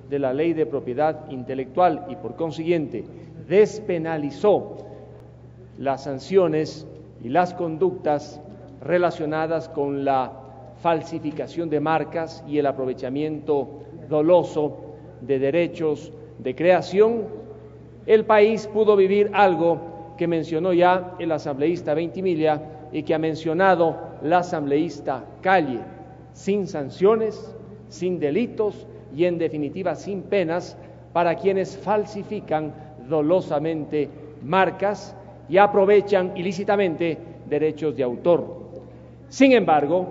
de la Ley de Propiedad Intelectual y por consiguiente despenalizó las sanciones y las conductas relacionadas con la falsificación de marcas y el aprovechamiento doloso de derechos de creación, el país pudo vivir algo que mencionó ya el asambleísta Ventimiglia y que ha mencionado la asambleísta Calle: sin sanciones, sin delitos y en definitiva sin penas para quienes falsifican dolosamente marcas y aprovechan ilícitamente derechos de autor. Sin embargo,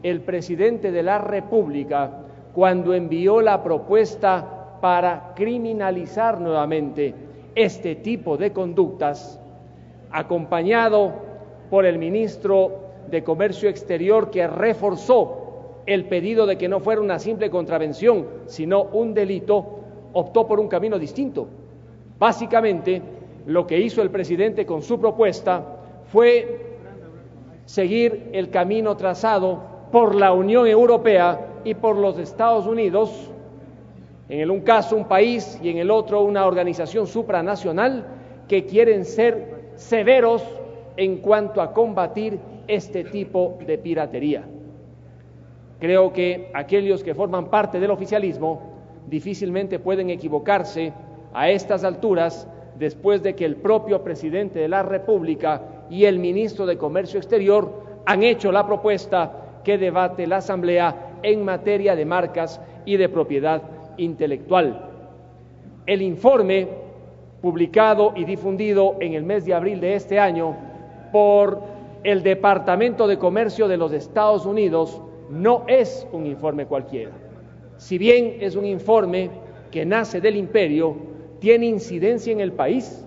el presidente de la República, cuando envió la propuesta para criminalizar nuevamente este tipo de conductas, acompañado por el ministro de Comercio Exterior, que reforzó el pedido de que no fuera una simple contravención, sino un delito, optó por un camino distinto. Básicamente, lo que hizo el presidente con su propuesta fue seguir el camino trazado por la Unión Europea y por los Estados Unidos, en el un caso un país y en el otro una organización supranacional, que quieren ser severos en cuanto a combatir este tipo de piratería. Creo que aquellos que forman parte del oficialismo difícilmente pueden equivocarse a estas alturas, después de que el propio presidente de la República y el ministro de Comercio Exterior han hecho la propuesta que debate la Asamblea en materia de marcas y de propiedad intelectual. El informe publicado y difundido en el mes de abril de este año por el Departamento de Comercio de los Estados Unidos no es un informe cualquiera. Si bien es un informe que nace del imperio, tiene incidencia en el país,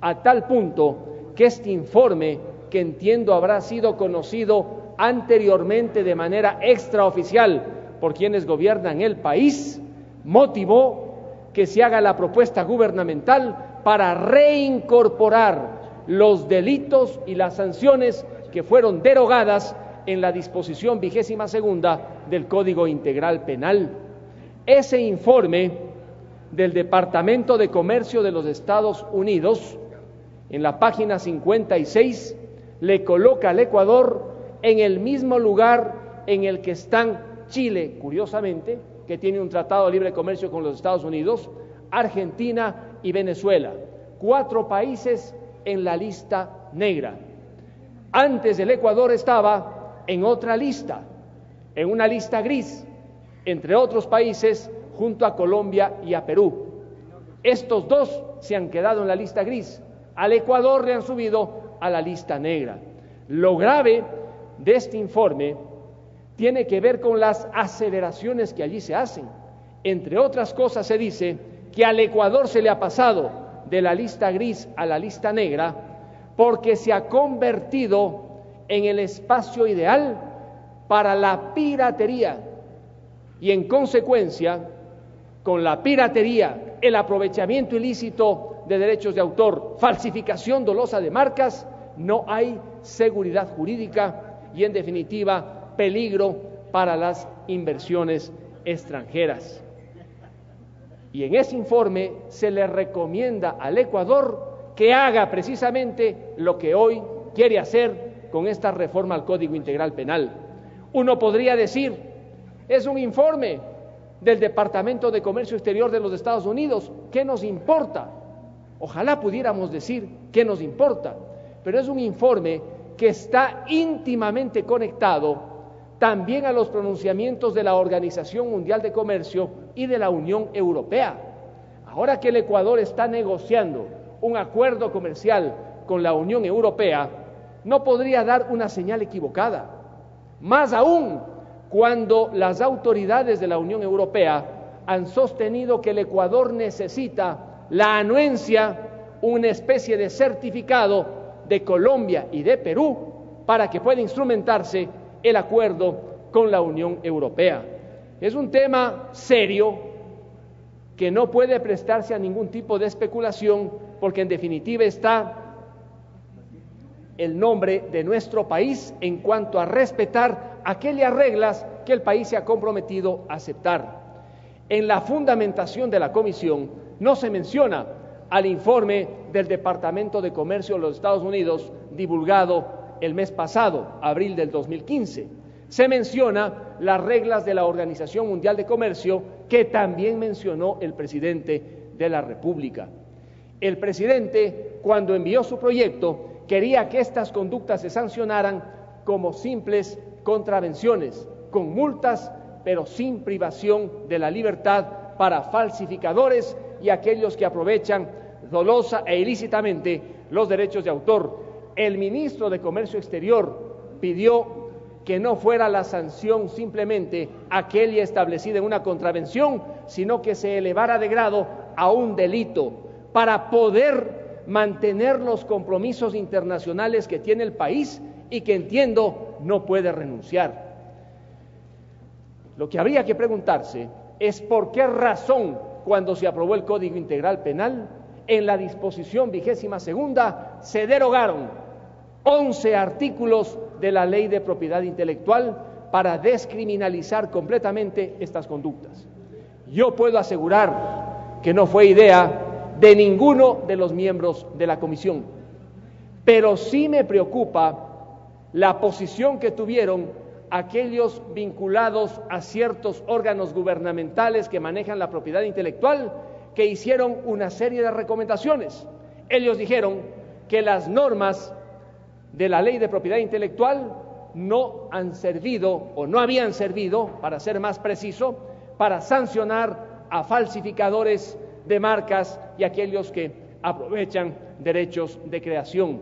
a tal punto que este informe, que entiendo habrá sido conocido anteriormente de manera extraoficial por quienes gobiernan el país, motivó que se haga la propuesta gubernamental para reincorporar los delitos y las sanciones que fueron derogadas en la disposición 22ª del Código Integral Penal. Ese informe del Departamento de Comercio de los Estados Unidos, en la página 56, le coloca al Ecuador en el mismo lugar en el que están Chile, curiosamente, que tiene un tratado de libre comercio con los Estados Unidos, Argentina y Venezuela, 4 países en la lista negra. Antes el Ecuador estaba en otra lista, en una lista gris, entre otros países, junto a Colombia y a Perú. Estos dos se han quedado en la lista gris, al Ecuador le han subido a la lista negra. Lo grave de este informe tiene que ver con las aseveraciones que allí se hacen. Entre otras cosas, se dice que al Ecuador se le ha pasado de la lista gris a la lista negra porque se ha convertido en el espacio ideal para la piratería y, en consecuencia, con la piratería, el aprovechamiento ilícito de derechos de autor, falsificación dolosa de marcas, no hay seguridad jurídica y, en definitiva, peligro para las inversiones extranjeras. Y en ese informe se le recomienda al Ecuador que haga precisamente lo que hoy quiere hacer con esta reforma al Código Integral Penal. Uno podría decir, es un informe del Departamento de Comercio Exterior de los Estados Unidos, ¿qué nos importa? Ojalá pudiéramos decir qué nos importa, pero es un informe que está íntimamente conectado también a los pronunciamientos de la Organización Mundial de Comercio y de la Unión Europea. Ahora que el Ecuador está negociando un acuerdo comercial con la Unión Europea, no podría dar una señal equivocada. Más aún, cuando las autoridades de la Unión Europea han sostenido que el Ecuador necesita la anuencia, una especie de certificado de Colombia y de Perú para que pueda instrumentarse el acuerdo con la Unión Europea. Es un tema serio que no puede prestarse a ningún tipo de especulación, porque en definitiva está el nombre de nuestro país en cuanto a respetar aquellas reglas que el país se ha comprometido a aceptar. En la fundamentación de la comisión no se menciona al informe del Departamento de Comercio de los Estados Unidos divulgado el mes pasado, abril del 2015. Se menciona las reglas de la Organización Mundial de Comercio que también mencionó el presidente de la República. El presidente, cuando envió su proyecto, quería que estas conductas se sancionaran como simples contravenciones, con multas, pero sin privación de la libertad para falsificadores y aquellos que aprovechan dolosa e ilícitamente los derechos de autor. El ministro de Comercio Exterior pidió que no fuera la sanción simplemente aquella establecida en una contravención, sino que se elevara de grado a un delito para poder mantener los compromisos internacionales que tiene el país y que, entiendo, no puede renunciar. Lo que habría que preguntarse es por qué razón, cuando se aprobó el Código Integral Penal, en la disposición 22ª se derogaron 11 artículos de la Ley de Propiedad Intelectual para descriminalizar completamente estas conductas. Yo puedo asegurar que no fue idea de ninguno de los miembros de la comisión, pero sí me preocupa la posición que tuvieron aquellos vinculados a ciertos órganos gubernamentales que manejan la propiedad intelectual, que hicieron una serie de recomendaciones. Ellos dijeron que las normas de la Ley de Propiedad Intelectual no han servido, o no habían servido, para ser más preciso, para sancionar a falsificadores de marcas y aquellos que aprovechan derechos de creación.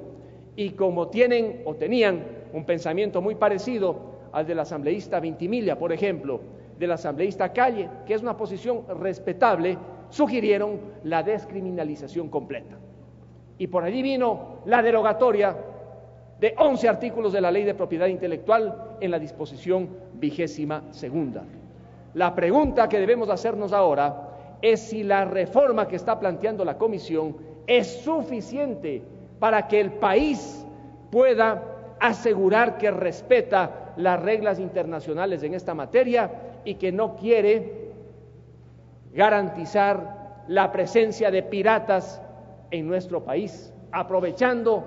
Y como tienen o tenían un pensamiento muy parecido al del asambleísta Vintimilla, por ejemplo, del asambleísta Calle, que es una posición respetable, sugirieron la descriminalización completa. Y por allí vino la derogatoria de 11 artículos de la Ley de Propiedad Intelectual en la disposición 22ª. La pregunta que debemos hacernos ahora es si la reforma que está planteando la comisión es suficiente para que el país pueda asegurar que respeta las reglas internacionales en esta materia y que no quiere garantizar la presencia de piratas en nuestro país, aprovechando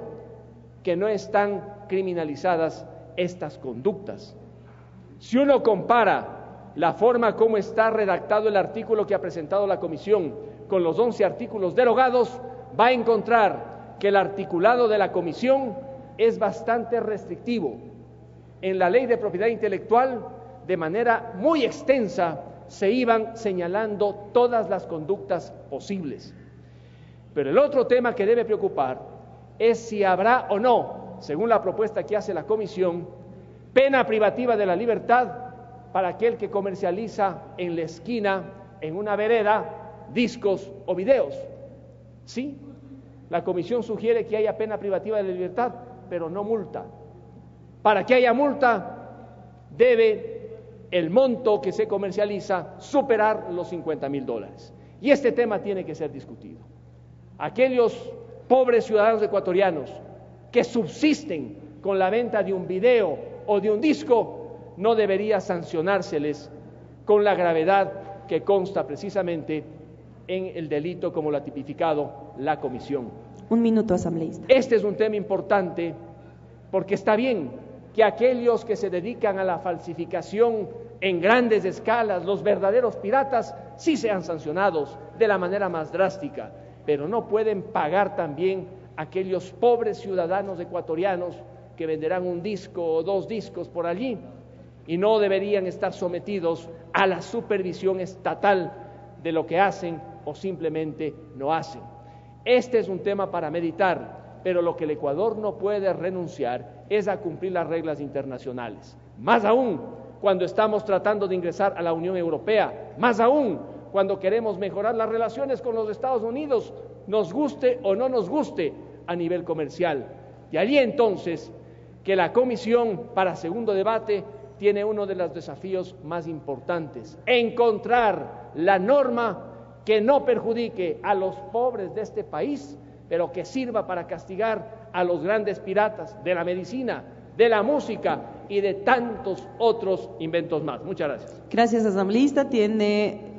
que no están criminalizadas estas conductas. Si uno compara la forma como está redactado el artículo que ha presentado la comisión con los 11 artículos derogados, va a encontrar que el articulado de la comisión es bastante restrictivo. En la Ley de Propiedad Intelectual, de manera muy extensa, se iban señalando todas las conductas posibles. Pero el otro tema que debe preocupar es si habrá o no, según la propuesta que hace la comisión, pena privativa de la libertad para aquel que comercializa en la esquina, en una vereda, discos o videos. Sí, la comisión sugiere que haya pena privativa de la libertad, pero no multa. Para que haya multa, debe el monto que se comercializa superar los $50,000. Y este tema tiene que ser discutido. Aquellos pobres ciudadanos ecuatorianos que subsisten con la venta de un video o de un disco, no debería sancionárseles con la gravedad que consta precisamente en el delito como lo ha tipificado la comisión. Un minuto, asambleísta. Este es un tema importante porque está bien que aquellos que se dedican a la falsificación en grandes escalas, los verdaderos piratas, sí sean sancionados de la manera más drástica, pero no pueden pagar también aquellos pobres ciudadanos ecuatorianos que venderán un disco o 2 discos por allí y no deberían estar sometidos a la supervisión estatal de lo que hacen o simplemente no hacen. Este es un tema para meditar, pero lo que el Ecuador no puede renunciar es a cumplir las reglas internacionales, más aún cuando estamos tratando de ingresar a la Unión Europea, más aún cuando queremos mejorar las relaciones con los Estados Unidos, nos guste o no nos guste a nivel comercial. Y allí entonces que la comisión para segundo debate tiene uno de los desafíos más importantes: encontrar la norma que no perjudique a los pobres de este país, pero que sirva para castigar a los grandes piratas de la medicina, de la música y de tantos otros inventos más. Muchas gracias. Gracias, asambleísta. Tiene